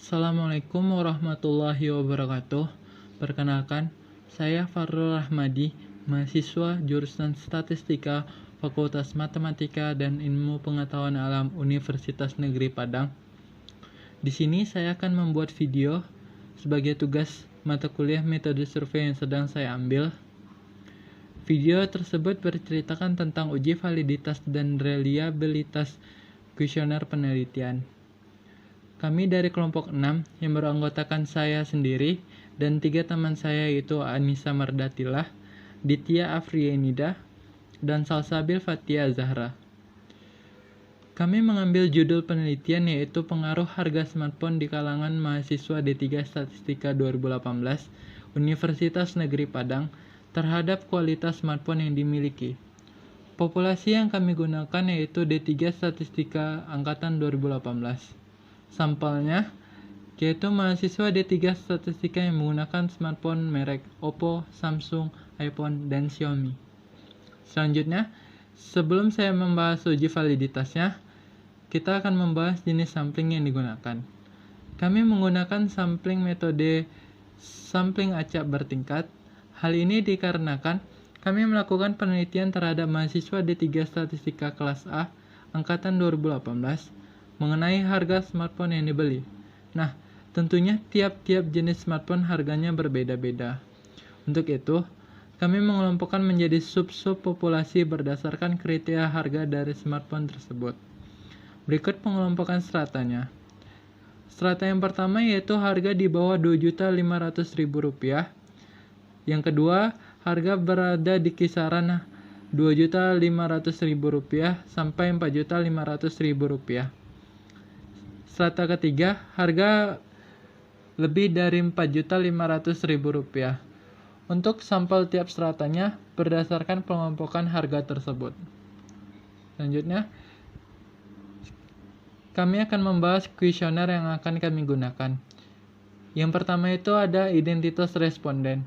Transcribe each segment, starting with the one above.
Assalamualaikum warahmatullahi wabarakatuh. Perkenalkan, saya Farul Rahmadi, mahasiswa jurusan Statistika, Fakultas Matematika dan Ilmu Pengetahuan Alam Universitas Negeri Padang. Di sini saya akan membuat video sebagai tugas mata kuliah metode survei yang sedang saya ambil. Video tersebut berceritakan tentang uji validitas dan reliabilitas kuesioner penelitian. Kami dari kelompok 6 yang beranggotakan saya sendiri dan 3 teman saya yaitu Anissa Mardatilah, Ditya Afriyenida, dan Salsabil Fatia Zahra. Kami mengambil judul penelitian yaitu pengaruh harga smartphone di kalangan mahasiswa D3 Statistika 2018 Universitas Negeri Padang terhadap kualitas smartphone yang dimiliki. Populasi yang kami gunakan yaitu D3 Statistika Angkatan 2018. Sampelnya, yaitu mahasiswa D3 Statistika yang menggunakan smartphone merek Oppo, Samsung, iPhone, dan Xiaomi. Selanjutnya, sebelum saya membahas uji validitasnya, kita akan membahas jenis sampling yang digunakan. Kami menggunakan sampling metode sampling acak bertingkat. Hal ini dikarenakan kami melakukan penelitian terhadap mahasiswa D3 Statistika kelas A Angkatan 2018 mengenai harga smartphone yang dibeli. Nah, tentunya tiap-tiap jenis smartphone harganya berbeda-beda. Untuk itu, kami mengelompokkan menjadi sub-sub populasi berdasarkan kriteria harga dari smartphone tersebut. Berikut pengelompokan stratanya. Strata yang pertama yaitu harga di bawah Rp2.500.000. Yang kedua, harga berada di kisaran Rp2.500.000 sampai Rp4.500.000. Strata ketiga, harga lebih dari Rp4.500.000. Untuk sampel tiap stratanya berdasarkan pengelompokan harga tersebut. Selanjutnya, kami akan membahas kuesioner yang akan kami gunakan. Yang pertama itu ada identitas responden.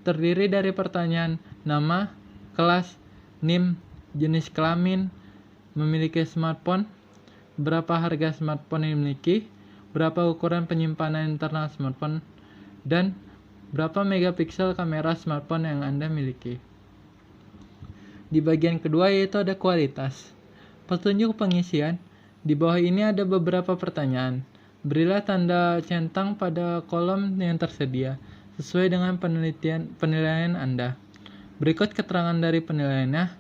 Terdiri dari pertanyaan nama, kelas, NIM, jenis kelamin, memiliki smartphone, berapa harga smartphone yang dimiliki, berapa ukuran penyimpanan internal smartphone, dan berapa megapiksel kamera smartphone yang Anda miliki. Di bagian kedua yaitu ada kualitas. Petunjuk pengisian. Di bawah ini ada beberapa pertanyaan. Berilah tanda centang pada kolom yang tersedia sesuai dengan penilaian Anda. Berikut keterangan dari penilaiannya.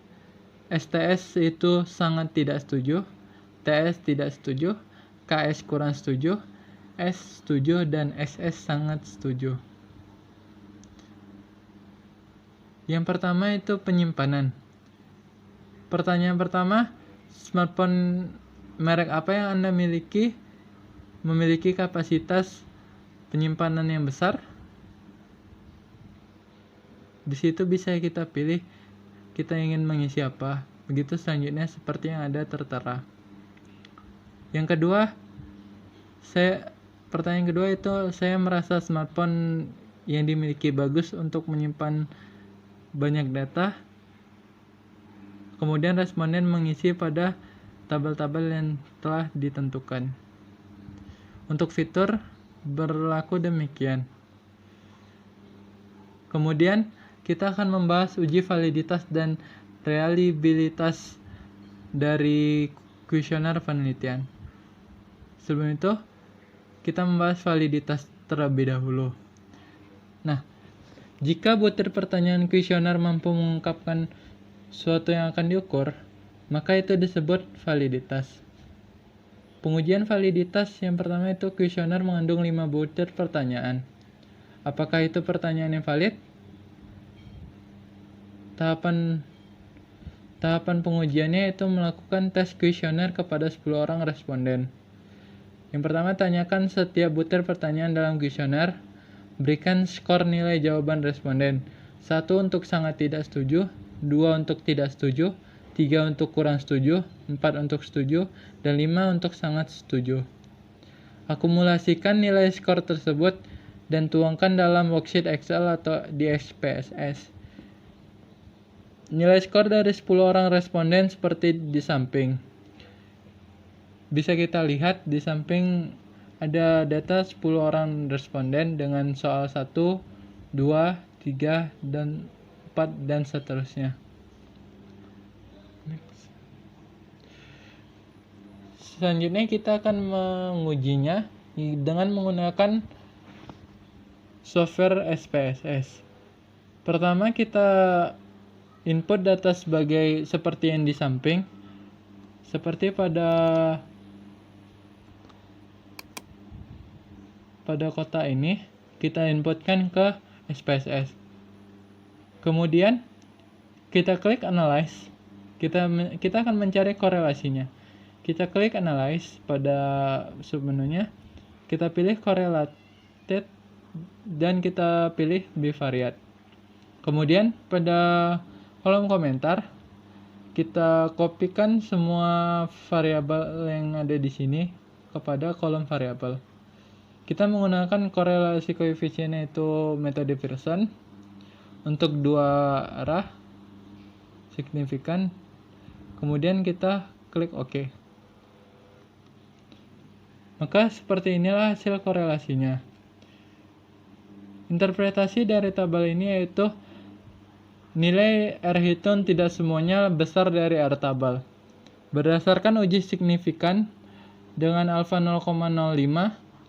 STS itu sangat tidak setuju, TS tidak setuju, KS kurang setuju, S setuju, dan SS sangat setuju. Yang pertama itu penyimpanan. Pertanyaan pertama, smartphone merek apa yang Anda miliki memiliki kapasitas penyimpanan yang besar? Di situ bisa kita pilih kita ingin mengisi apa. Begitu selanjutnya seperti yang ada tertera. Yang kedua, pertanyaan kedua itu saya merasa smartphone yang dimiliki bagus untuk menyimpan banyak data. Kemudian responden mengisi pada tabel-tabel yang telah ditentukan. Untuk fitur berlaku demikian. Kemudian kita akan membahas uji validitas dan reliabilitas dari kuesioner penelitian. Sebelum itu, kita membahas validitas terlebih dahulu. Nah, jika butir pertanyaan kuesioner mampu mengungkapkan suatu yang akan diukur, maka itu disebut validitas. Pengujian validitas yang pertama itu kuesioner mengandung 5 butir pertanyaan. Apakah itu pertanyaan yang valid? Tahapan pengujiannya itu melakukan tes kuesioner kepada 10 orang responden. Yang pertama, tanyakan setiap butir pertanyaan dalam kuesioner. Berikan skor nilai jawaban responden. 1 untuk sangat tidak setuju, 2 untuk tidak setuju, 3 untuk kurang setuju, 4 untuk setuju, dan 5 untuk sangat setuju. Akumulasikan nilai skor tersebut dan tuangkan dalam worksheet Excel atau di SPSS. Nilai skor dari 10 orang responden seperti di samping. Bisa kita lihat di samping ada data 10 orang responden dengan soal 1, 2, 3, dan 4, dan seterusnya. Selanjutnya kita akan mengujinya dengan menggunakan software SPSS. Pertama kita input data seperti yang di samping. Seperti pada kota ini kita inputkan ke SPSS. Kemudian kita klik analyze. Kita akan mencari korelasinya. Kita klik analyze pada submenunya. Kita pilih correlated dan kita pilih bivariate. Kemudian pada kolom komentar kita kopikan semua variabel yang ada di sini kepada kolom variabel. Kita menggunakan korelasi koefisien yaitu metode Pearson untuk 2 arah signifikan. Kemudian kita klik OK. Maka seperti inilah hasil korelasinya. Interpretasi dari tabel ini yaitu nilai R hitung tidak semuanya besar dari R tabel. Berdasarkan uji signifikan dengan alfa 0,05,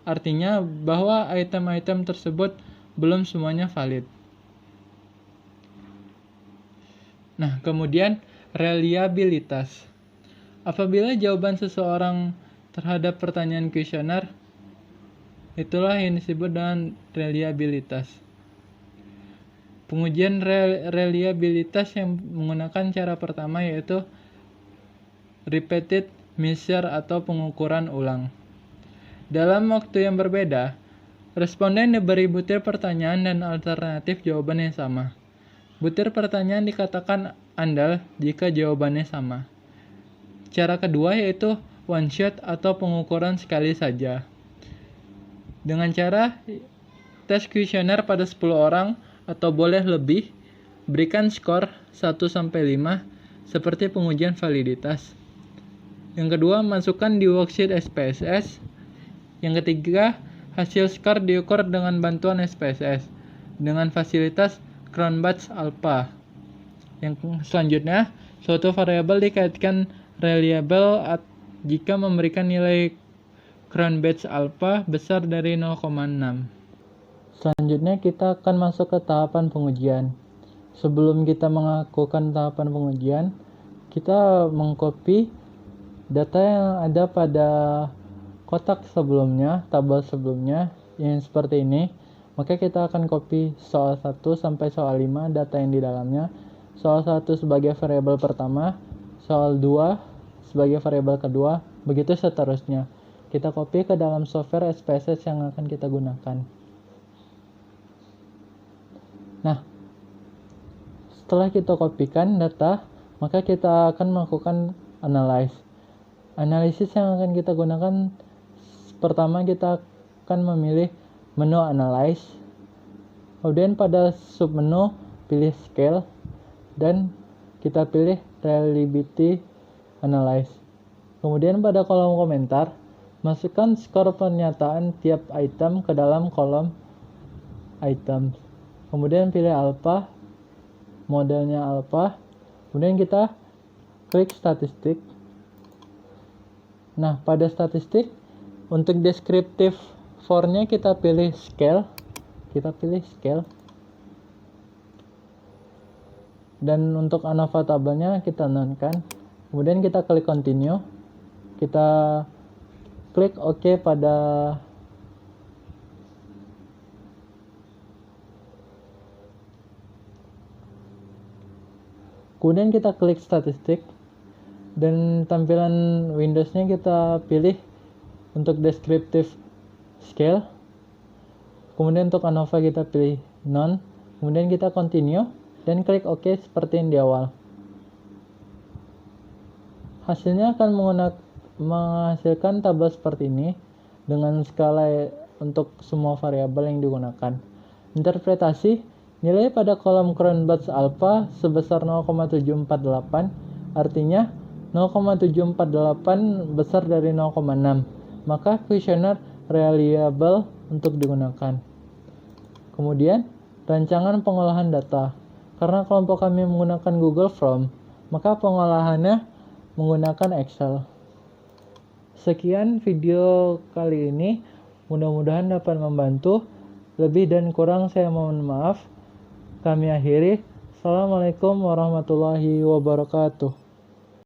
artinya bahwa item-item tersebut belum semuanya valid. Nah, kemudian reliabilitas. Apabila jawaban seseorang terhadap pertanyaan kuesioner, itulah yang disebut dengan reliabilitas. Pengujian reliabilitas yang menggunakan cara pertama yaitu repeated measure atau pengukuran ulang. Dalam waktu yang berbeda, responden diberi butir pertanyaan dan alternatif jawaban yang sama. Butir pertanyaan dikatakan andal jika jawabannya sama. Cara kedua yaitu one shot atau pengukuran sekali saja. Dengan cara tes kuesioner pada 10 orang atau boleh lebih, berikan skor 1-5 seperti pengujian validitas. Yang kedua, masukkan di worksheet SPSS. Yang ketiga, hasil skor diukur dengan bantuan SPSS dengan fasilitas Cronbach's Alpha. Yang selanjutnya, suatu variabel dikaitkan reliable jika memberikan nilai Cronbach's Alpha besar dari 0,6. Selanjutnya kita akan masuk ke tahapan pengujian. Sebelum kita melakukan tahapan pengujian, kita mengcopy data yang ada pada kotak sebelumnya, tabel sebelumnya yang seperti ini. Maka kita akan copy soal 1 sampai soal 5 data yang di dalamnya. Soal 1 sebagai variabel pertama, soal 2 sebagai variabel kedua, begitu seterusnya. Kita copy ke dalam software SPSS yang akan kita gunakan. Nah, setelah kita kopikan data, maka kita akan melakukan analyze. Analisis yang akan kita gunakan, pertama kita akan memilih menu analyze. Kemudian pada submenu pilih scale dan kita pilih reliability analyze. Kemudian pada kolom komentar, masukkan skor pernyataan tiap item ke dalam kolom items. Kemudian pilih alpha, modelnya alpha. Kemudian kita klik statistik. Nah, pada statistik, untuk deskriptif for-nya kita pilih scale. Dan untuk ANOVA tabelnya kita nonkan. Kemudian kita klik continue. Kita klik OK pada kemudian kita klik statistik dan tampilan Windows-nya kita pilih untuk descriptive scale. Kemudian untuk ANOVA kita pilih none. Kemudian kita continue dan klik OK seperti yang di awal. Hasilnya akan menghasilkan tabel seperti ini dengan skala untuk semua variabel yang digunakan. Interpretasi, nilai pada kolom Cronbach's Alpha sebesar 0,748, artinya 0,748 besar dari 0,6. Maka kuesioner reliable untuk digunakan. Kemudian, rancangan pengolahan data. Karena kelompok kami menggunakan Google Form, maka pengolahannya menggunakan Excel. Sekian video kali ini, mudah-mudahan dapat membantu. Lebih dan kurang saya mohon maaf. Kami akhiri. Assalamualaikum warahmatullahi wabarakatuh.